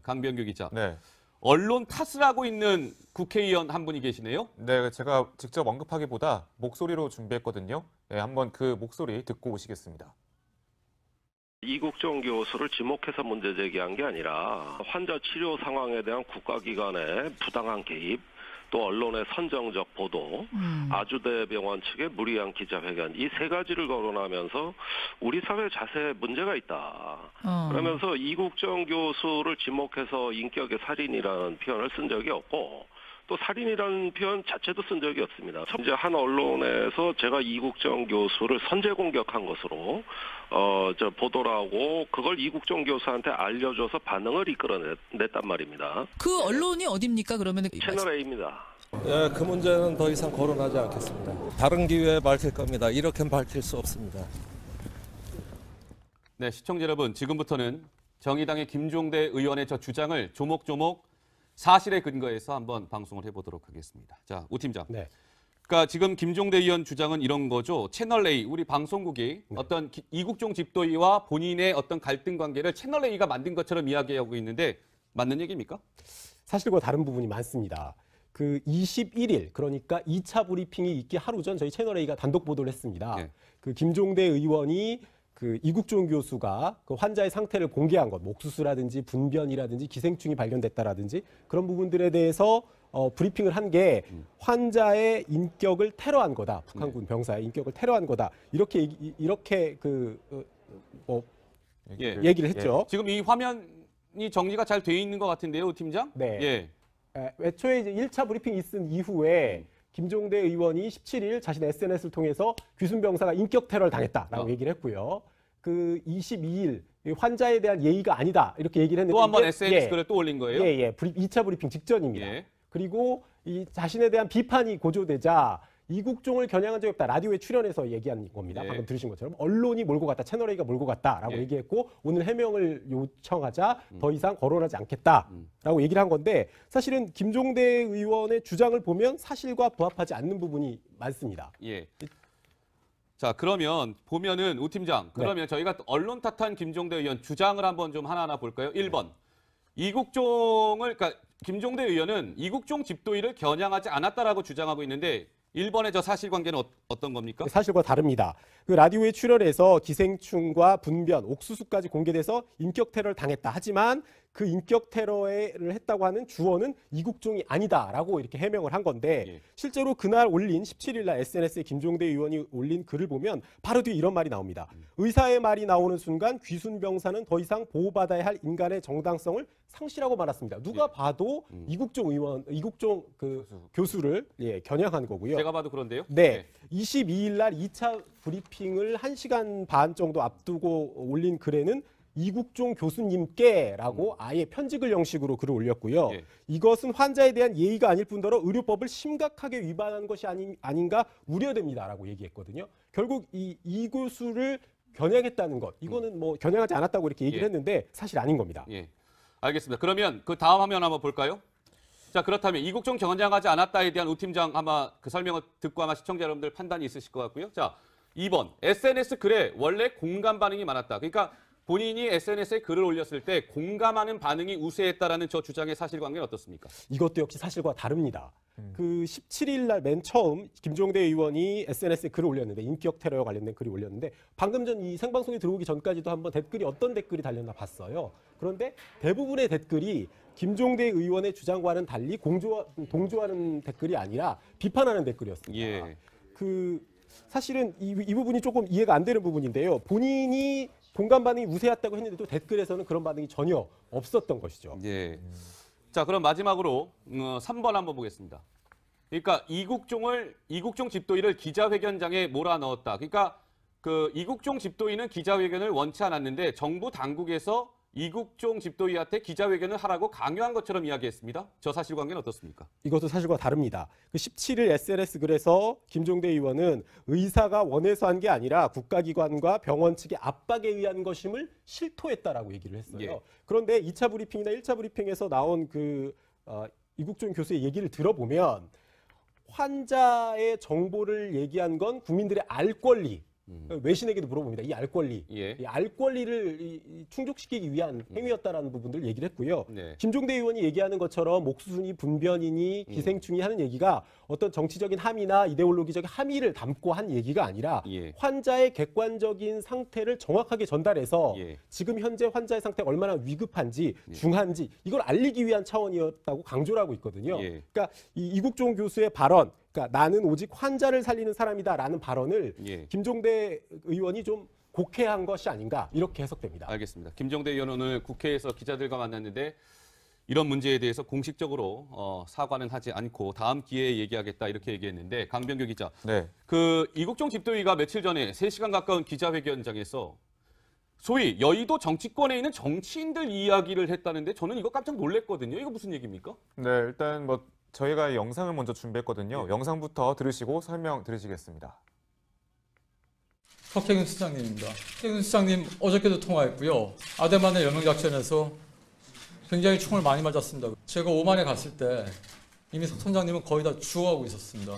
강병규 기자. 네. 언론 탓을 하고 있는 국회의원 한 분이 계시네요. 네, 제가 직접 언급하기보다 목소리로 준비했거든요. 네, 한번 그 목소리 듣고 오시겠습니다. 이국종 교수를 지목해서 문제 제기한 게 아니라 환자 치료 상황에 대한 국가기관의 부당한 개입, 또 언론의 선정적 보도, 아주대병원 측의 무리한 기자회견, 이 세 가지를 거론하면서 우리 사회 자세에 문제가 있다. 그러면서 이국정 교수를 지목해서 인격의 살인이라는 표현을 쓴 적이 없고, 또 살인이라는 표현 자체도 쓴 적이 없습니다. 이제 한 언론에서 제가 이국정 교수를 선제 공격한 것으로 보도를 하고 그걸 이국정 교수한테 알려줘서 반응을 이끌어냈단 말입니다. 그 언론이 어딥니까? 그러면 채널 A입니다. 예, 그 문제는 더 이상 거론하지 않겠습니다. 다른 기회에 밝힐 겁니다. 이렇게는 밝힐 수 없습니다. 네, 시청자 여러분, 지금부터는 정의당의 김종대 의원의 저 주장을 조목조목 사실에 근거해서 한번 방송을 해보도록 하겠습니다. 자, 우 팀장. 네. 그러니까 지금 김종대 의원 주장은 이런 거죠. 채널 A, 우리 방송국이 어떤 이국종 집도의와 본인의 어떤 갈등 관계를 채널 A가 만든 것처럼 이야기하고 있는데 맞는 얘기입니까? 사실과 다른 부분이 많습니다. 그 21일, 그러니까 2차 브리핑이 있기 하루 전 저희 채널 A가 단독 보도를 했습니다. 네. 그 김종대 의원이 그 이국종 교수가 그 환자의 상태를 공개한 것, 옥수수라든지 분변이라든지 기생충이 발견됐다라든지 그런 부분들에 대해서 브리핑을 한 게 환자의 인격을 테러한 거다. 북한군 병사의 인격을 테러한 거다. 이렇게 얘기를 했죠. 지금 이 화면이 정리가 잘 돼 있는 것 같은데요, 우 팀장? 네. 예. 애초에 이제 1차 브리핑이 있은 이후에 김종대 의원이 17일 자신의 SNS를 통해서 귀순 병사가 인격 테러를 당했다라고 얘기를 했고요. 그 22일 환자에 대한 예의가 아니다 이렇게 얘기를 했는데 또 한 번 SNS 글을 또 올린 거예요? 예. 2차 브리핑 직전입니다. 예. 그리고 이 자신에 대한 비판이 고조되자 이국종을 겨냥한 적이 없다. 라디오에 출연해서 얘기한 겁니다. 예. 방금 들으신 것처럼 언론이 몰고 갔다. 채널A가 몰고 갔다라고 예. 얘기했고 오늘 해명을 요청하자 더 이상 거론하지 않겠다라고 얘기를 한 건데 사실은 김종대 의원의 주장을 보면 사실과 부합하지 않는 부분이 많습니다. 예. 자, 그러면 보면은 우 팀장, 그러면 저희가 언론 탓한 김종대 의원 주장을 한번 좀 하나하나 볼까요? 1번. 그러니까 김종대 의원은 이국종 집도의를 겨냥하지 않았다라고 주장하고 있는데 1번의 저 사실관계는 어떤 겁니까? 사실과 다릅니다. 그 라디오에 출연해서 기생충과 분변, 옥수수까지 공개돼서 인격 테러를 당했다. 하지만 그 인격 테러를 했다고 하는 주어는 이국종이 아니다라고 이렇게 해명을 한 건데 예. 실제로 그날 올린 17일 날 SNS에 김종대 의원이 올린 글을 보면 바로 뒤에 이런 말이 나옵니다. 의사의 말이 나오는 순간 귀순 병사는 더 이상 보호받아야 할 인간의 정당성을 상실하고 말았습니다. 누가 봐도 이국종 그 교수를 겨냥한 거고요. 제가 봐도 그런데요. 네. 22일 날 2차 브리핑을 1시간 반 정도 앞두고 올린 글에는 이국종 교수님께라고 아예 편지글 형식으로 글을 올렸고요. 예. 이것은 환자에 대한 예의가 아닐 뿐더러 의료법을 심각하게 위반한 것이 아닌가 우려됩니다라고 얘기했거든요. 결국 이 교수를 겨냥했다는 것, 이거는 뭐 겨냥하지 않았다고 이렇게 얘기를 했는데 사실 아닌 겁니다. 예. 알겠습니다. 그러면 그 다음 화면 한번 볼까요? 자, 그렇다면 이국종 겨냥하지 않았다에 대한 우 팀장 아마 그 설명을 듣고 아마 시청자 여러분들 판단이 있으실 것 같고요. 자, 2번. SNS 글에 원래 공감 반응이 많았다. 그러니까 본인이 SNS에 글을 올렸을 때 공감하는 반응이 우세했다라는 저 주장의 사실관계는 어떻습니까? 이것도 역시 사실과 다릅니다. 그 17일 날 맨 처음 김종대 의원이 SNS에 글을 올렸는데 인격 테러와 관련된 글이 올렸는데 방금 전 이 생방송이 들어오기 전까지도 한번 어떤 댓글이 달렸나 봤어요. 그런데 대부분의 댓글이 김종대 의원의 주장과는 달리 동조하는 댓글이 아니라 비판하는 댓글이었습니다. 예. 사실은 이 부분이 조금 이해가 안 되는 부분인데요. 본인이 공감 반응이 우세했다고 했는데도 댓글에서는 그런 반응이 전혀 없었던 것이죠. 예. 자, 그럼 마지막으로 3번 한번 보겠습니다. 그러니까 이국종 집도의를 기자회견장에 몰아넣었다. 그러니까 그 이국종 집도의는 기자회견을 원치 않았는데 정부 당국에서 이국종 집도의한테 기자회견을 하라고 강요한 것처럼 이야기했습니다. 저 사실관계는 어떻습니까? 이것도 사실과 다릅니다. 그 17일 SNS 글에서 김종대 의원은 의사가 원해서 한 게 아니라 국가기관과 병원 측의 압박에 의한 것임을 실토했다라고 얘기를 했어요. 예. 그런데 2차 브리핑이나 1차 브리핑에서 나온 이국종 교수의 얘기를 들어보면 환자의 정보를 얘기한 건 국민들의 알 권리, 외신에게도 물어봅니다. 이 알 권리, 예. 이 알 권리를 충족시키기 위한 행위였다라는 부분들을 얘기를 했고요. 네. 김종대 의원이 얘기하는 것처럼 옥수순이 분변이니 기생충이 하는 얘기가 어떤 정치적인 함의나 이데올로기적인 함의를 담고 한 얘기가 아니라 예. 환자의 객관적인 상태를 정확하게 전달해서 예. 지금 현재 환자의 상태가 얼마나 위급한지 중한지 이걸 알리기 위한 차원이었다고 강조를 하고 있거든요. 예. 그러니까 이 이국종 교수의 발언, 그러니까 나는 오직 환자를 살리는 사람이다라는 발언을 예. 김종대 의원이 좀 곡해한 것이 아닌가 이렇게 해석됩니다. 알겠습니다. 김종대 의원 오늘 국회에서 기자들과 만났는데 이런 문제에 대해서 공식적으로 사과는 하지 않고 다음 기회에 얘기하겠다 이렇게 얘기했는데 강병규 기자, 네. 그 이국종 집도의가 며칠 전에 3시간 가까운 기자회견장에서 소위 여의도 정치권에 있는 정치인들 이야기를 했다는데 저는 이거 깜짝 놀랐거든요. 이거 무슨 얘기입니까? 네, 일단 뭐 저희가 영상을 먼저 준비했거든요. 영상부터 들으시고 설명 들으시겠습니다. 석혜균 수장님입니다. 석혜균 수장님 어저께도 통화했고요. 아데만의 여명작전에서 굉장히 총을 많이 맞았습니다. 제가 오만에 갔을 때 이미 석 선장님은 거의 다 죽어가고 있었습니다.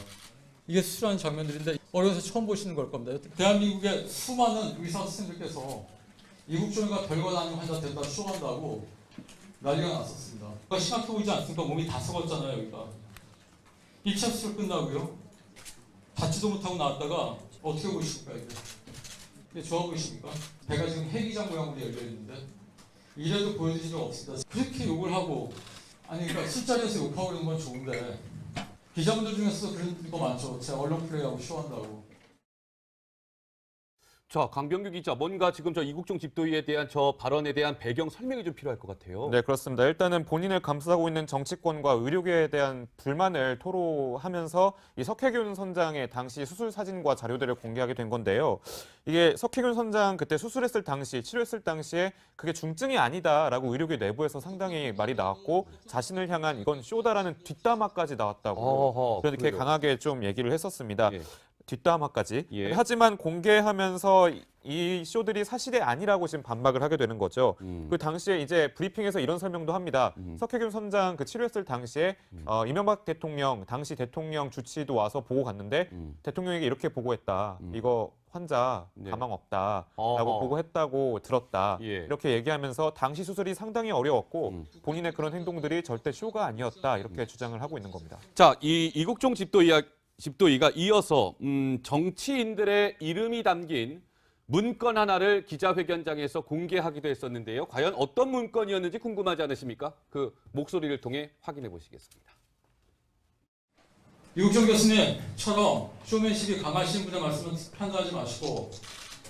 이게 수술하는 장면들인데 어려서 처음 보시는 걸 겁니다. 대한민국의 수많은 의사 선생님들께서 이국종이가 별거 아닌 환자 된다 쇼한다고 난리가 났었습니다. 그러니까 심각해 보이지 않습니까? 몸이 다 썩었잖아요, 여기가. 1차 수술 끝나고요. 받지도 못하고 나왔다가 어떻게 보이십니까, 이게 좋아 보이십니까? 배가 지금 해기장 모양으로 열려 있는데 이래도 보여드린 적 없습니다. 그렇게 욕을 하고 아니 그러니까 술자리에서 욕하고 그런 건 좋은데 기자분들 중에서도 그런 거 많죠. 제가 언론 플레이하고 쇼한다고. 자, 강병규 기자, 뭔가 지금 저 이국종 집도의에 대한 저 발언에 대한 배경 설명이 좀 필요할 것 같아요. 네, 그렇습니다. 일단은 본인을 감싸고 있는 정치권과 의료계에 대한 불만을 토로하면서 이 석혜균 선장의 당시 수술 사진과 자료들을 공개하게 된 건데요. 이게 석혜균 선장 그때 수술했을 당시, 치료했을 당시에 그게 중증이 아니다라고 의료계 내부에서 상당히 말이 나왔고 자신을 향한 이건 쇼다라는 뒷담화까지 나왔다고 어허, 그렇게 그래요? 강하게 좀 얘기를 했었습니다. 예. 뒷담화까지. 예. 하지만 공개하면서 이 쇼들이 사실이 아니라고 지금 반박을 하게 되는 거죠. 그 당시에 이제 브리핑에서 이런 설명도 합니다. 석혜균 선장 그 치료했을 당시에 이명박 대통령 당시 대통령 주치도 와서 보고 갔는데 대통령에게 이렇게 보고했다. 이거 환자 네. 가망 없다라고 어허. 보고했다고 들었다. 예. 이렇게 얘기하면서 당시 수술이 상당히 어려웠고 본인의 그런 행동들이 절대 쇼가 아니었다. 이렇게 주장을 하고 있는 겁니다. 자, 이 이국종 집도의가 이어서 정치인들의 이름이 담긴 문건 하나를 기자회견장에서 공개하기도 했었는데요. 과연 어떤 문건이었는지 궁금하지 않으십니까? 그 목소리를 통해 확인해 보시겠습니다. 이국종 교수님처럼 쇼맨십이 강하신 분의 말씀은 편가하지 마시고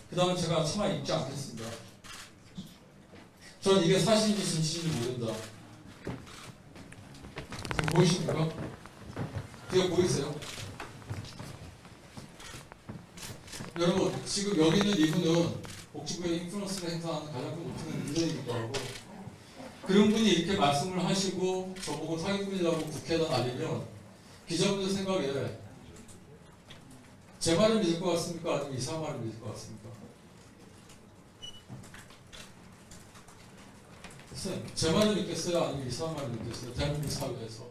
그 다음에 제가 차마 읽지 않겠습니다. 저는 이게 사실인지 진실인지 모른다. 지금 보이십니까? 그게 보이세요? 여러분 지금 여기 있는 이분은 복지부의 인플루언스를 행사하는 가장 큰 높은 문제이기도 하고 그런 분이 이렇게 말씀을 하시고 저보고 사기꾼이라고 국회에다 날리면 기자분들 생각에 제 말을 믿을 것 같습니까? 아니면 이 사람 말을 믿을 것 같습니까? 선생님, 제 말을 믿겠어요? 아니면 이 사람 말을 믿겠어요? 대한민국 사회에서.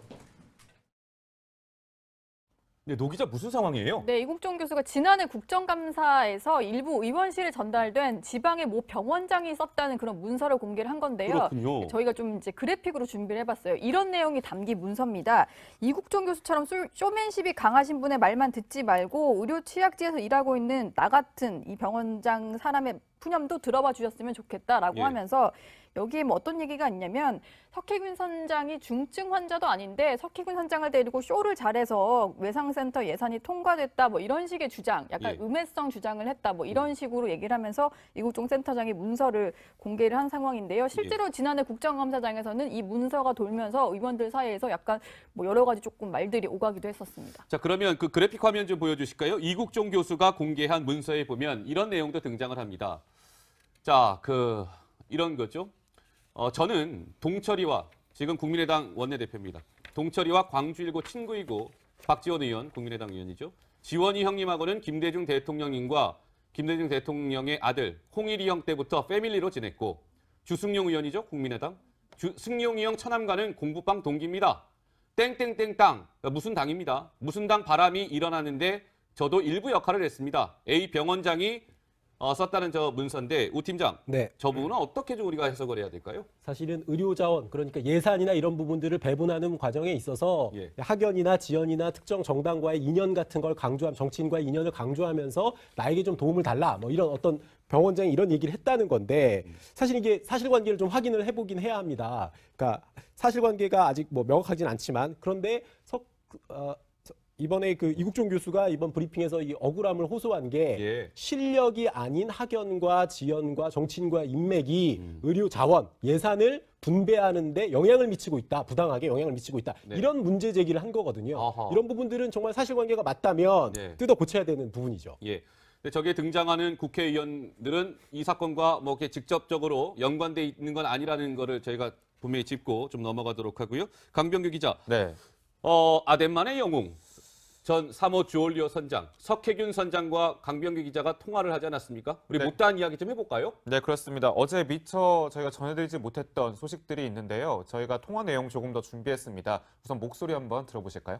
네, 노 기자 무슨 상황이에요? 네, 이국종 교수가 지난해 국정감사에서 일부 의원실에 전달된 지방의 모 병원장이 썼다는 그런 문서를 공개를 한 건데요. 그렇군요. 저희가 좀 이제 그래픽으로 준비를 해봤어요. 이런 내용이 담긴 문서입니다. 이국종 교수처럼 쇼맨십이 강하신 분의 말만 듣지 말고 의료 취약지에서 일하고 있는 나 같은 이 병원장 사람의 푸념도 들어봐 주셨으면 좋겠다라고 예. 하면서 여기에 뭐 어떤 얘기가 있냐면 석혜균 선장이 중증 환자도 아닌데 석혜균 선장을 데리고 쇼를 잘해서 외상센터 예산이 통과됐다 뭐 이런 식의 주장, 약간 예. 음해성 주장을 했다 뭐 이런 식으로 얘기를 하면서 이국종 센터장이 문서를 공개를 한 상황인데요. 실제로 지난해 국정감사장에서는 이 문서가 돌면서 의원들 사이에서 약간 뭐 여러 가지 조금 말들이 오가기도 했었습니다. 자, 그러면 그 그래픽 화면 좀 보여주실까요? 이국종 교수가 공개한 문서에 보면 이런 내용도 등장을 합니다. 자, 이런 거죠. 저는 동철이와 지금 국민의당 원내대표입니다. 동철이와 광주1고 친구이고 박지원 의원, 국민의당 의원이죠. 지원이 형님하고는 김대중 대통령님과 김대중 대통령의 아들 홍일이 형 때부터 패밀리로 지냈고 주승용 의원이죠, 국민의당. 승용이 형 처남과는 공부방 동기입니다. 땡땡땡땅, 무슨 당입니다. 무슨 당 바람이 일어나는데 저도 일부 역할을 했습니다. A 병원장이 썼다는 저 문서인데 우 팀장, 네. 저 부분은 어떻게 좀 우리가 해석을 해야 될까요? 사실은 의료자원, 그러니까 예산이나 이런 부분들을 배분하는 과정에 있어서 예. 학연이나 지연이나 특정 정당과의 인연 같은 걸 강조하면, 정치인과의 인연을 강조하면서 나에게 좀 도움을 달라, 뭐 이런 어떤 병원장이 이런 얘기를 했다는 건데, 사실 이게 사실관계를 좀 확인을 해보긴 해야 합니다. 그러니까 사실관계가 아직 뭐 명확하진 않지만, 그런데 이번에 그 이국종 교수가 이번 브리핑에서 이 억울함을 호소한 게 예. 실력이 아닌 학연과 지연과 정치인과 인맥이 의료 자원, 예산을 분배하는데 영향을 미치고 있다, 부당하게 영향을 미치고 있다. 네. 이런 문제 제기를 한 거거든요. 아하. 이런 부분들은 정말 사실관계가 맞다면 네. 뜯어 고쳐야 되는 부분이죠. 예. 근데 저기에 등장하는 국회의원들은 이 사건과 뭐 이렇게 직접적으로 연관돼 있는 건 아니라는 거를 저희가 분명히 짚고 좀 넘어가도록 하고요. 강병규 기자, 네. 아덴만의 영웅 전 3호 주올리오 선장, 석혜균 선장과 강병규 기자가 통화를 하지 않았습니까? 우리 네. 못다한 이야기 좀 해볼까요? 네, 그렇습니다. 어제 미처 저희가 전해드리지 못했던 소식들이 있는데요. 저희가 통화 내용 조금 더 준비했습니다. 우선 목소리 한번 들어보실까요?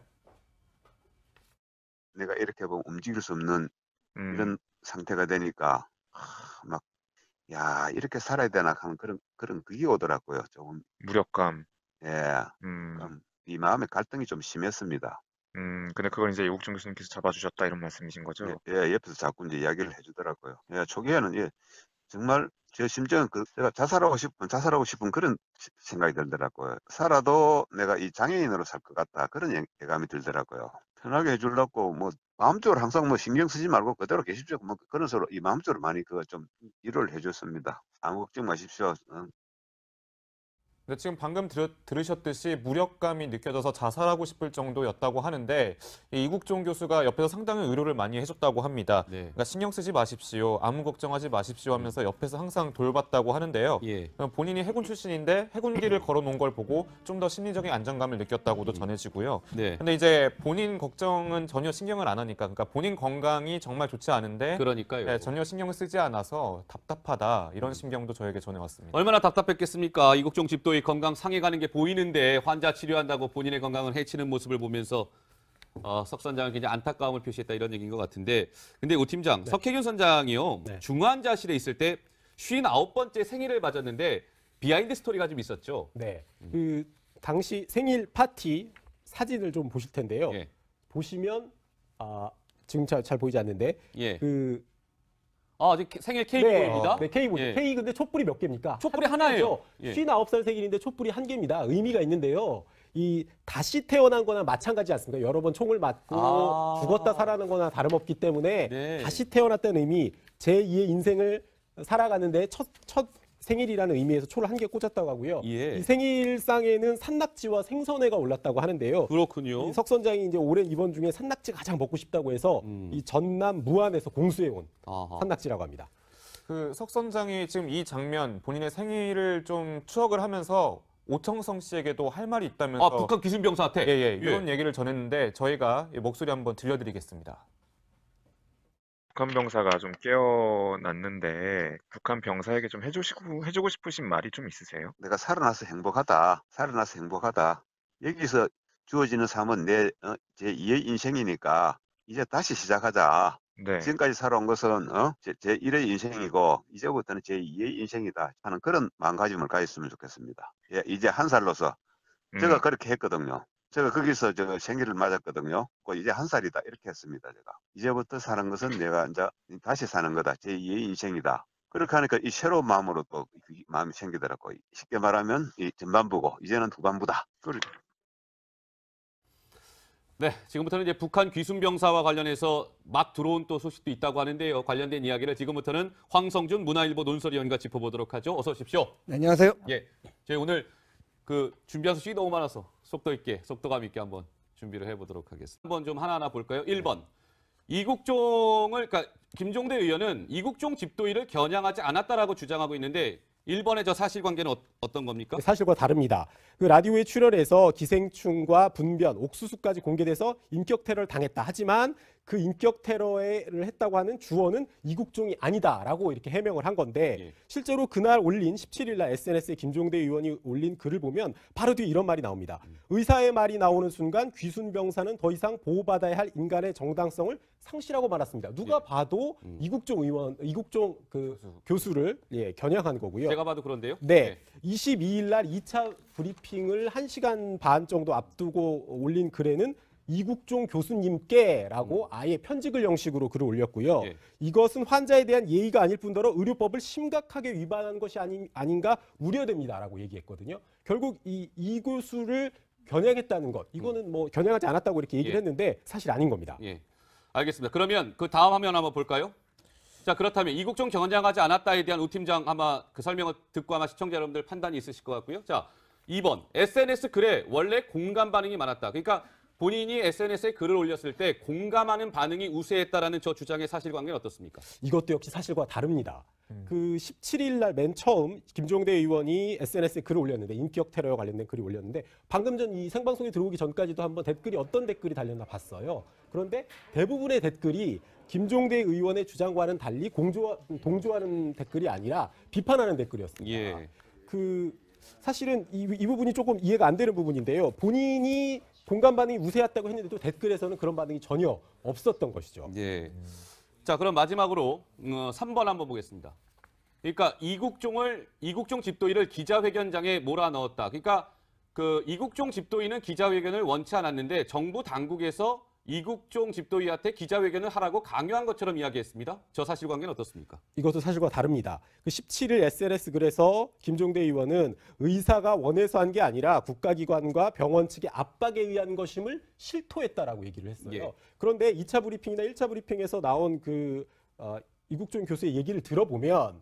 내가 이렇게 보면 움직일 수 없는 이런 상태가 되니까 막 야, 이렇게 살아야 되나 하는 그런 그게 오더라고요. 조금 무력감. 예, 이 마음의 갈등이 좀 심했습니다. 근데 그걸 이제 이국종 교수님께서 잡아주셨다 이런 말씀이신 거죠? 예, 옆에서 자꾸 이제 이야기를 해주더라고요. 예, 초기에는 정말 제 심정은 제가 자살하고 싶은 그런 생각이 들더라고요. 살아도 내가 이 장애인으로 살 것 같다, 그런 예감이 들더라고요. 편하게 해주려고 뭐 마음적으로 항상 뭐 신경 쓰지 말고 그대로 계십시오, 뭐 그런 식으로 이 마음적으로 많이 그거 좀 위로를 해줬습니다. 아무 걱정 마십시오. 근데 지금 방금 들으셨듯이 무력감이 느껴져서 자살하고 싶을 정도였다고 하는데 이 이국종 교수가 옆에서 상당히 위로를 많이 해줬다고 합니다. 네. 그러니까 신경 쓰지 마십시오, 아무 걱정하지 마십시오 하면서 옆에서 항상 돌봤다고 하는데요. 예. 본인이 해군 출신인데 해군기를 걸어놓은 걸 보고 좀 더 심리적인 안정감을 느꼈다고도 전해지고요. 네. 근데 이제 본인 걱정은 전혀 신경을 안 하니까, 그러니까 본인 건강이 정말 좋지 않은데 그러니까요. 네, 전혀 신경을 쓰지 않아서 답답하다, 이런 심경도 저에게 전해왔습니다. 얼마나 답답했겠습니까? 이국종 집도의 건강 상해가는 게 보이는데 환자 치료한다고 본인의 건강을 해치는 모습을 보면서 석 선장은 굉장히 안타까움을 표시했다, 이런 얘기인 것 같은데, 근데 우 팀장, 네. 석혜균 선장이요. 네. 중환자실에 있을 때 59번째 생일을 맞았는데 비하인드 스토리가 좀 있었죠. 네. 그 당시 생일 파티 사진을 좀 보실 텐데요. 예. 보시면 지금 잘 보이지 않는데 예. 그 아직 생일 케이크 보입니다. 네, 케이크. 예. 케이크 근데 촛불이 몇 개입니까? 촛불이 하나예요. 예. 59살 생일인데 촛불이 한 개입니다. 의미가 있는데요. 이 다시 태어난 거나 마찬가지 않습니까? 여러 번 총을 맞고 죽었다 살아난 거나 다름없기 때문에 네. 다시 태어났다는 의미, 제2의 인생을 살아가는데 첫 생일이라는 의미에서 초를 한 개 꽂았다고 하고요. 예. 이 생일상에는 산낙지와 생선회가 올랐다고 하는데요. 그렇군요. 이 석 선장이 이제 올해 입원 중에 산낙지 가장 먹고 싶다고 해서 이 전남 무안에서 공수해 온 아하. 산낙지라고 합니다. 그 석 선장이 지금 이 장면, 본인의 생일을 좀 추억을 하면서 오청성 씨에게도 할 말이 있다면서 북한 기순병사한테 이런 얘기를 전했는데 저희가 이 목소리 한번 들려드리겠습니다. 북한 병사가 좀 깨어났는데 북한 병사에게 좀 해주고 싶으신 말이 좀 있으세요? 내가 살아나서 행복하다. 여기서 주어지는 삶은 내 제2의 인생이니까 이제 다시 시작하자. 네. 지금까지 살아온 것은 제1의 인생이고 이제부터는 제2의 인생이다 하는 그런 마음가짐을 가졌으면 좋겠습니다. 예, 이제 한 살로서 제가 그렇게 했거든요. 제가 거기서 생일을 맞았거든요. 이제 한 살이다 이렇게 했습니다. 제가 이제부터 사는 것은 내가 이제 다시 사는 거다. 제2의 인생이다. 그렇게 하니까 이 새로운 마음으로 또 마음이 생기더라고요. 쉽게 말하면 이 전반부고 이제는 후반부다. 네, 지금부터는 이제 북한 귀순병사와 관련해서 막 들어온 또 소식도 있다고 하는데요. 관련된 이야기를 지금부터는 황성준 문화일보 논설위원과 짚어보도록 하죠. 어서 오십시오. 네, 안녕하세요. 예, 저희 오늘 준비한 소식이 너무 많아서 속도감 있게 한번 준비를 해보도록 하겠습니다. 한번 좀 하나하나 볼까요? 1번. 그러니까 김종대 의원은 이국종 집도의를 겨냥하지 않았다라고 주장하고 있는데 1번의 저 사실관계는 어떤 겁니까? 사실과 다릅니다. 그 라디오에 출연해서 기생충과 분변, 옥수수까지 공개돼서 인격 테러를 당했다. 하지만 그 인격 테러를 했다고 하는 주어는 이국종이 아니다라고 이렇게 해명을 한 건데 예. 실제로 그날 올린 17일 날 SNS에 김종대 의원이 올린 글을 보면 바로 뒤에 이런 말이 나옵니다. 의사의 말이 나오는 순간 귀순 병사는 더 이상 보호받아야 할 인간의 정당성을 상실하고 말았습니다. 누가 봐도 이국종 의원, 이국종 그 교수를 겨냥한 거고요. 제가 봐도 그런데요. 네. 22일 날 2차 브리핑을 1시간 반 정도 앞두고 올린 글에는 이국종 교수님께라고 아예 편집글 형식으로 글을 올렸고요. 예. 이것은 환자에 대한 예의가 아닐 뿐더러 의료법을 심각하게 위반한 것이 아닌가 우려됩니다라고 얘기했거든요. 결국 이 교수를 겨냥했다는 것, 이거는 뭐 겨냥하지 않았다고 이렇게 얘기를 예. 했는데 사실 아닌 겁니다. 예. 알겠습니다. 그러면 그 다음 화면 한번 볼까요? 자, 그렇다면 이국종 겨냥하지 않았다에 대한 우 팀장 아마 그 설명을 듣고 아마 시청자 여러분들 판단이 있으실 것 같고요. 자, 2번 SNS 글에 원래 공감 반응이 많았다. 그러니까 본인이 SNS에 글을 올렸을 때 공감하는 반응이 우세했다라는 저 주장의 사실관계는 어떻습니까? 이것도 역시 사실과 다릅니다. 그 17일 날 맨 처음 김종대 의원이 SNS에 글을 올렸는데 인격 테러에 관련된 글이 올렸는데 방금 전 이 생방송이 들어오기 전까지도 한번 댓글이 어떤 댓글이 달렸나 봤어요. 그런데 대부분의 댓글이 김종대 의원의 주장과는 달리 동조하는 댓글이 아니라 비판하는 댓글이었습니다. 예. 사실은 이 부분이 조금 이해가 안 되는 부분인데요. 본인이 공감 반응이 우세했다고 했는데도 댓글에서는 그런 반응이 전혀 없었던 것이죠. 예. 자, 그럼 마지막으로 3번 한번 보겠습니다. 그러니까 이국종 집도의를 기자회견장에 몰아넣었다. 그러니까 그 이국종 집도의는 기자회견을 원치 않았는데 정부 당국에서 이국종 집도의한테 기자회견을 하라고 강요한 것처럼 이야기했습니다. 저 사실관계는 어떻습니까? 이것도 사실과 다릅니다. 그 17일 SNS 글에서 김종대 의원은 의사가 원해서 한 게 아니라 국가기관과 병원 측의 압박에 의한 것임을 실토했다라고 얘기를 했어요. 예. 그런데 2차 브리핑이나 1차 브리핑에서 나온 이국종 교수의 얘기를 들어보면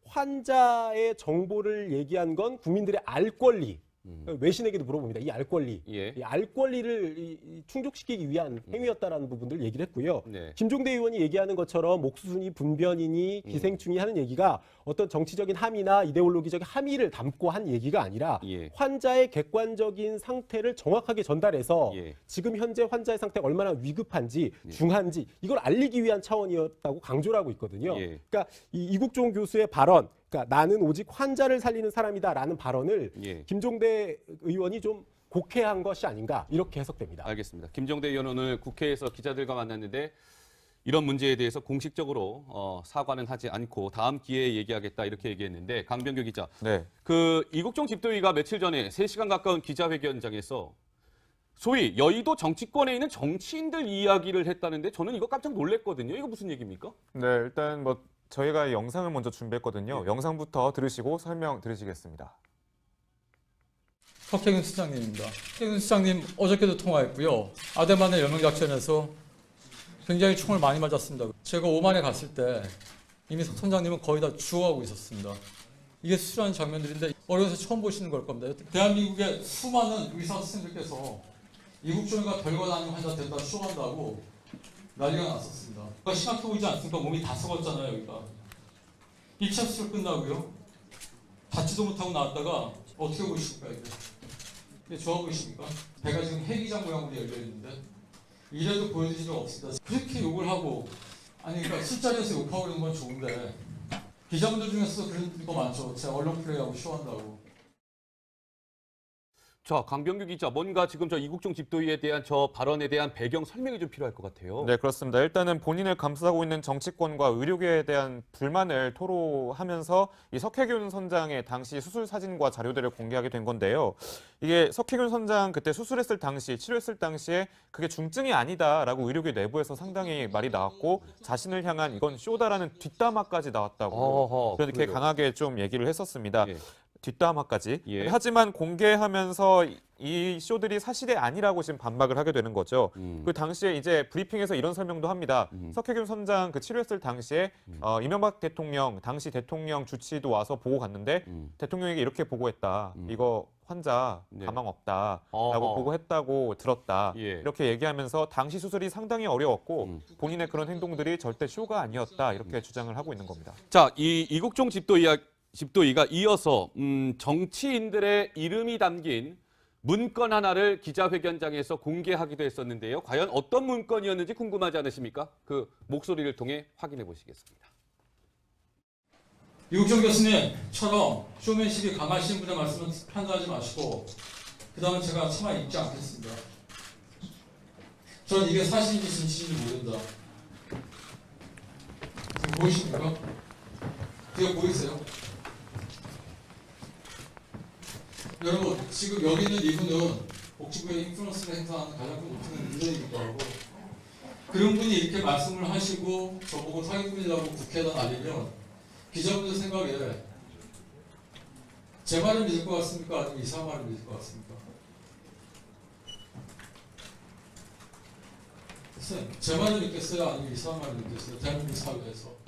환자의 정보를 얘기한 건 국민들의 알 권리, 외신에게도 물어봅니다. 이 알 권리, 예. 이 알 권리를 충족시키기 위한 행위였다라는 부분들을 얘기를 했고요. 네. 김종대 의원이 얘기하는 것처럼 옥수순이 분변이니 기생충이 하는 얘기가 어떤 정치적인 함의나 이데올로기적인 함의를 담고 한 얘기가 아니라 예. 환자의 객관적인 상태를 정확하게 전달해서 예. 지금 현재 환자의 상태가 얼마나 위급한지 중한지 이걸 알리기 위한 차원이었다고 강조를 하고 있거든요. 예. 그러니까 이국종 교수의 발언, 그러니까 나는 오직 환자를 살리는 사람이다라는 발언을 예. 김종대 의원이 좀 곡해한 것이 아닌가 이렇게 해석됩니다. 알겠습니다. 김종대 의원 오늘 국회에서 기자들과 만났는데 이런 문제에 대해서 공식적으로 사과는 하지 않고 다음 기회에 얘기하겠다 이렇게 얘기했는데 강병규 기자, 네. 그 이국종 집도의가 며칠 전에 3시간 가까운 기자회견장에서 소위 여의도 정치권에 있는 정치인들 이야기를 했다는데 저는 이거 깜짝 놀랐거든요. 이거 무슨 얘기입니까? 네, 일단 뭐 저희가 영상을 먼저 준비했거든요. 영상부터 들으시고 설명 들으시겠습니다. 석혜균 수장님입니다. 석혜균 수장님 어저께도 통화했고요. 아데만의 연명작전에서 굉장히 총을 많이 맞았습니다. 제가 오만에 갔을 때 이미 석 선장님은 거의 다 죽어가고 있었습니다. 이게 수술하는 장면들인데 어려서 처음 보시는 걸 겁니다. 대한민국의 수많은 의사 선생님들께서 이국종이가 별거 아닌 환자 됐다 쇼한다고 난리가 났었습니다. 그러니까 심각해 보이지 않습니까? 몸이 다 썩었잖아요, 여기가. 1차 수술 끝나고요. 받지도 못하고 나왔다가 어떻게 보이십니까, 이게 좋아 보이십니까? 배가 지금 해기장 모양으로 열려 있는데 이래도 보여드릴 적 없습니다. 그렇게 욕을 하고 그러니까 술자리에서 욕하고 그러는 건 좋은데 기자분들 중에서도 그런 거 많죠. 제가 언론 플레이하고 쇼한다고. 자, 강병규 기자, 뭔가 지금 저 이국종 집도의에 대한 저 발언에 대한 배경 설명이 좀 필요할 것 같아요. 네, 그렇습니다. 일단은 본인을 감싸고 있는 정치권과 의료계에 대한 불만을 토로하면서 이 석혜균 선장의 당시 수술 사진과 자료들을 공개하게 된 건데요. 이게 석혜균 선장 그때 수술했을 당시, 치료했을 당시에 그게 중증이 아니다라고 의료계 내부에서 상당히 말이 나왔고 자신을 향한 이건 쇼다라는 뒷담화까지 나왔다고 어허, 그렇게 그래요? 강하게 좀 얘기를 했었습니다. 예. 뒷담화까지. 예. 하지만 공개하면서 이 쇼들이 사실이 아니라고 지금 반박을 하게 되는 거죠. 그 당시에 이제 브리핑에서 이런 설명도 합니다. 석혜균 선장 그 치료했을 당시에 이명박 대통령, 당시 대통령 주치도 와서 보고 갔는데 대통령에게 이렇게 보고했다. 이거 환자 네. 가망 없다라고 어허. 보고했다고 들었다. 예. 이렇게 얘기하면서 당시 수술이 상당히 어려웠고 본인의 그런 행동들이 절대 쇼가 아니었다. 이렇게 주장을 하고 있는 겁니다. 자, 이 이국종 집도의가 이어서 정치인들의 이름이 담긴 문건 하나를 기자회견장에서 공개하기도 했었는데요. 과연 어떤 문건이었는지 궁금하지 않으십니까? 그 목소리를 통해 확인해 보시겠습니다. 이국정 교수님처럼 쇼맨십이 강하신 분의 말씀은 편가하지 마시고 그 다음에 제가 차마 읽지 않겠습니다. 전 이게 사실인지 진실인지 모른다. 지금 보이십니까? 그게 보이세요? 여러분, 지금 여기 있는 이분은 복지부의 인플루언스를 행사하는 가장 큰 높은 문제이기도 하고 그런 분이 이렇게 말씀을 하시고 저보고 사기꾼이라고 국회에다 날리면 기자분들 생각에 제 말을 믿을 것 같습니까? 아니면 이상한 말을 믿을 것 같습니까? 선생님, 제 말을 믿겠어요? 아니면 이상한 말을 믿겠어요? 대한민국 사회에서.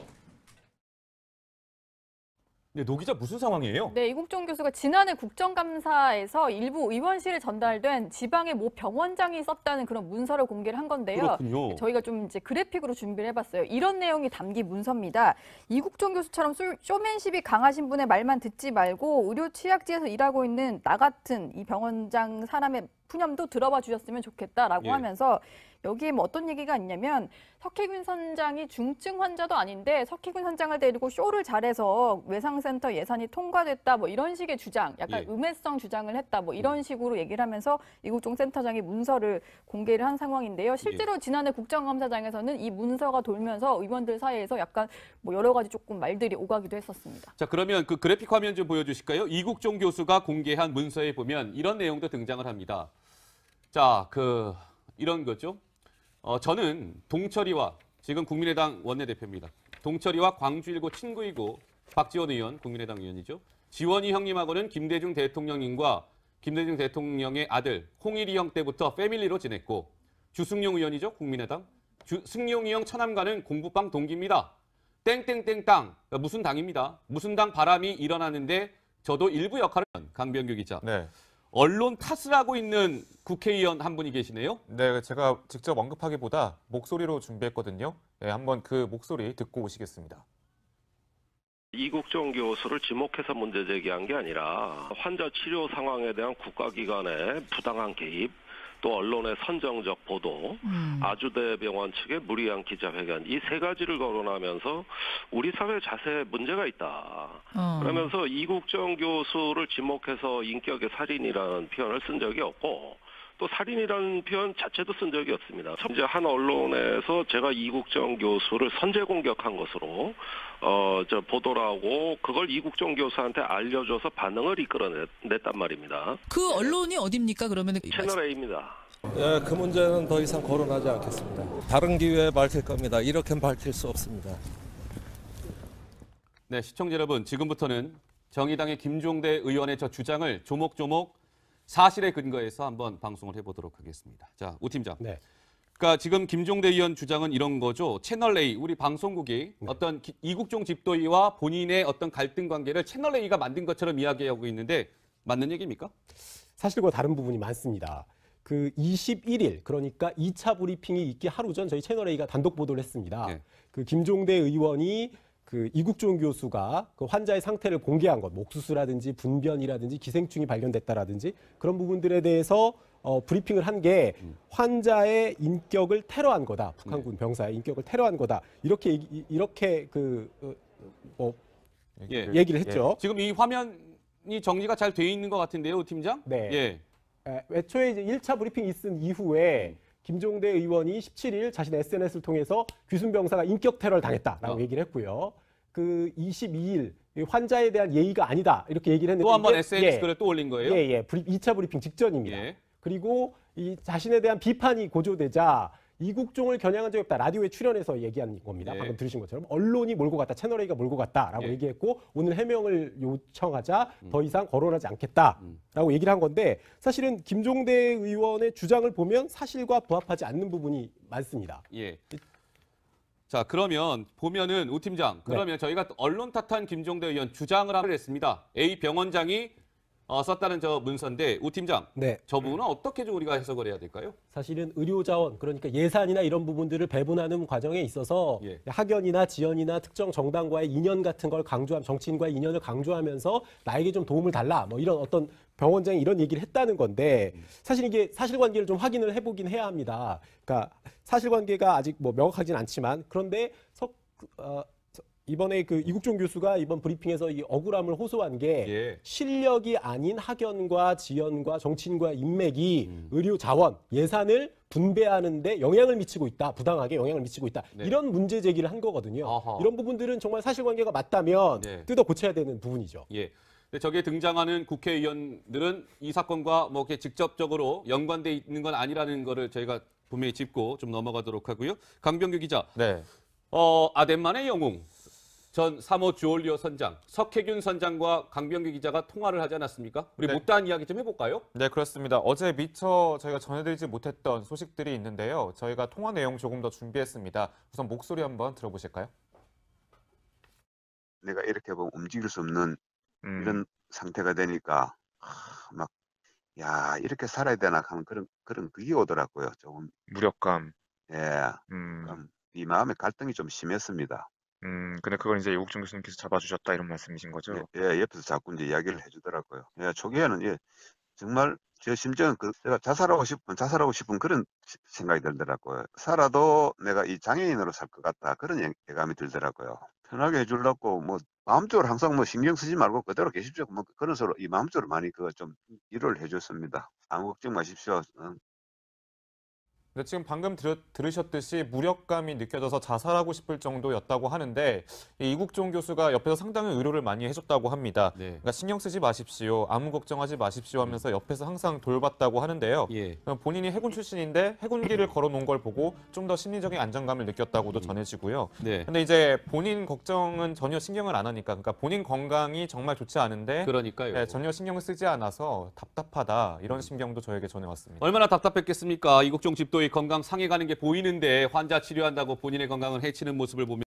네, 노 기자 무슨 상황이에요? 네, 이국종 교수가 지난해 국정감사에서 일부 의원실에 전달된 지방의 모 병원장이 썼다는 그런 문서를 공개를 한 건데요. 그렇군요. 저희가 좀 이제 그래픽으로 준비를 해봤어요. 이런 내용이 담긴 문서입니다. 이국종 교수처럼 쇼맨십이 강하신 분의 말만 듣지 말고 의료 취약지에서 일하고 있는 나 같은 이 병원장 사람의 푸념도 들어봐 주셨으면 좋겠다라고 예. 하면서 여기에 뭐 어떤 얘기가 있냐면 석혜균 선장이 중증 환자도 아닌데 석혜균 선장을 데리고 쇼를 잘해서 외상센터 예산이 통과됐다 뭐 이런 식의 주장, 약간 예. 음해성 주장을 했다 뭐 이런 식으로 얘기를 하면서 이국종 센터장이 문서를 공개를 한 상황인데요. 실제로 지난해 국정감사장에서는 이 문서가 돌면서 의원들 사이에서 약간 뭐 여러 가지 조금 말들이 오가기도 했었습니다. 자, 그러면 그 그래픽 화면 좀 보여주실까요? 이국종 교수가 공개한 문서에 보면 이런 내용도 등장을 합니다. 자, 이런 거죠. 저는 동철이와 지금 국민의당 원내대표입니다. 동철이와 광주일고 친구이고 박지원 의원, 국민의당 의원이죠. 지원이 형님하고는 김대중 대통령님과 김대중 대통령의 아들 홍일이 형 때부터 패밀리로 지냈고 주승용 의원이죠, 국민의당. 승용이 형 처남과는 공부방 동기입니다. 땡땡땡땅, 무슨 당입니다. 무슨 당 바람이 일어나는데 저도 일부 역할을 강병규 기자. 네. 언론 탓을 하고 있는 국회의원 한 분이 계시네요. 네, 제가 직접 언급하기보다 목소리로 준비했거든요. 네, 한번 그 목소리 듣고 오시겠습니다. 이국정 교수를 지목해서 문제 제기한 게 아니라 환자 치료 상황에 대한 국가기관의 부당한 개입, 또 언론의 선정적 보도, 아주대병원 측의 무리한 기자회견, 이 세 가지를 거론하면서 우리 사회 자세에 문제가 있다. 그러면서 이국정 교수를 지목해서 인격의 살인이라는 표현을 쓴 적이 없고 또 살인이라는 표현 자체도 쓴 적이 없습니다. 이제 한 언론에서 제가 이국정 교수를 선제 공격한 것으로 보도를 하고 그걸 이국정 교수한테 알려줘서 반응을 이끌어냈단 말입니다. 그 언론이 어딥니까? 그러면 채널 A입니다. 예, 그 문제는 더 이상 거론하지 않겠습니다. 다른 기회에 밝힐 겁니다. 이렇게는 밝힐 수 없습니다. 네, 시청자 여러분, 지금부터는 정의당의 김종대 의원의 저 주장을 조목조목 사실에 근거해서 한번 방송을 해보도록 하겠습니다. 자, 우 팀장. 네. 그러니까 지금 김종대 의원 주장은 이런 거죠. 채널 A, 우리 방송국이 어떤 이국종 집도의와 본인의 어떤 갈등 관계를 채널 A가 만든 것처럼 이야기하고 있는데 맞는 얘기입니까? 사실과 다른 부분이 많습니다. 그 21일, 그러니까 2차 브리핑이 있기 하루 전 저희 채널A가 단독 보도를 했습니다. 네. 그 김종대 의원이 그 이국종 교수가 그 환자의 상태를 공개한 것, 옥수수라든지 분변이라든지 기생충이 발견됐다라든지 그런 부분들에 대해서 브리핑을 한 게 환자의 인격을 테러한 거다. 북한군 병사의 인격을 테러한 거다. 이렇게 얘기를 했죠. 지금 이 화면이 정리가 잘 돼 있는 것 같은데요, 우 팀장? 네. 예. 애초에 이제 1차 브리핑이 있은 이후에 김종대 의원이 17일 자신의 SNS를 통해서 귀순 병사가 인격 테러를 당했다라고 얘기를 했고요. 그 22일 환자에 대한 예의가 아니다 이렇게 얘기를 했는데 또 한 번 SNS 글을 또 올린 거예요? 예. 2차 브리핑 직전입니다. 예. 그리고 이 자신에 대한 비판이 고조되자 이국종을 겨냥한 적이 없다. 라디오에 출연해서 얘기한 겁니다. 예. 방금 들으신 것처럼 언론이 몰고 갔다. 채널A가 몰고 갔다라고 예. 얘기했고 오늘 해명을 요청하자 더 이상 거론하지 않겠다라고 얘기를 한 건데 사실은 김종대 의원의 주장을 보면 사실과 부합하지 않는 부분이 많습니다. 예. 자, 그러면 보면은 우 팀장, 그러면 저희가 언론 탓한 김종대 의원 주장을 하기로 했습니다. A 병원장이 썼다는 저 문서인데 우 팀장, 네. 저 부분은 어떻게 좀 우리가 해석을 해야 될까요? 사실은 의료 자원, 그러니까 예산이나 이런 부분들을 배분하는 과정에 있어서 예. 학연이나 지연이나 특정 정당과의 인연 같은 걸 강조하면, 정치인과의 인연을 강조하면서 나에게 좀 도움을 달라, 뭐 이런 어떤 병원장이 이런 얘기를 했다는 건데, 사실 이게 사실관계를 좀 확인을 해보긴 해야 합니다. 그러니까 사실관계가 아직 뭐 명확하진 않지만, 그런데 이번에 그 이국종 교수가 이번 브리핑에서 이 억울함을 호소한 게 예. 실력이 아닌 학연과 지연과 정치인과 인맥이 의료 자원, 예산을 분배하는데 영향을 미치고 있다, 부당하게 영향을 미치고 있다. 네. 이런 문제 제기를 한 거거든요. 아하. 이런 부분들은 정말 사실관계가 맞다면 네. 뜯어 고쳐야 되는 부분이죠. 예. 근데 저기에 등장하는 국회의원들은 이 사건과 뭐 이렇게 직접적으로 연관돼 있는 건 아니라는 거를 저희가 분명히 짚고 좀 넘어가도록 하고요. 강병규 기자. 네. 아덴만의 영웅 전 3호 주올리오 선장, 석혜균 선장과 강병규 기자가 통화를 하지 않았습니까? 우리 네. 못다한 이야기 좀 해볼까요? 네, 그렇습니다. 어제 미처 저희가 전해드리지 못했던 소식들이 있는데요. 저희가 통화 내용 조금 더 준비했습니다. 우선 목소리 한번 들어보실까요? 내가 이렇게 보면 움직일 수 없는 이런 상태가 되니까 막 야, 이렇게 살아야 되나 하는 그런 그게 오더라고요. 조금 무력감. 예, 이 마음의 갈등이 좀 심했습니다. 근데 그걸 이제 이국종 교수님께서 잡아주셨다 이런 말씀이신 거죠? 예, 옆에서 자꾸 이제 이야기를 해주더라고요. 예, 초기에는 예, 정말 제 심정은 제가 자살하고 싶은 그런 생각이 들더라고요. 살아도 내가 이 장애인으로 살 것 같다, 그런 예감이 들더라고요. 편하게 해주려고 뭐 마음적으로 항상 뭐 신경 쓰지 말고 그대로 계십시오. 뭐 그런 서로 이 마음적으로 많이 그거 좀 위로를 해줬습니다. 아무 걱정 마십시오. 근데 지금 방금 들으셨듯이 무력감이 느껴져서 자살하고 싶을 정도였다고 하는데 이국종 교수가 옆에서 상당히 의료를 많이 해줬다고 합니다. 네. 그러니까 신경 쓰지 마십시오, 아무 걱정하지 마십시오 하면서 옆에서 항상 돌봤다고 하는데요. 예. 본인이 해군 출신인데 해군기를 걸어놓은 걸 보고 좀 더 심리적인 안정감을 느꼈다고도 전해지고요. 네. 근데 이제 본인 걱정은 전혀 신경을 안 하니까, 그러니까 본인 건강이 정말 좋지 않은데 그러니까요. 네, 전혀 신경을 쓰지 않아서 답답하다, 이런 심경도 저에게 전해왔습니다. 얼마나 답답했겠습니까? 이국종 집도의 건강 상해가는 게 보이는데 환자 치료한다고 본인의 건강을 해치는 모습을 보면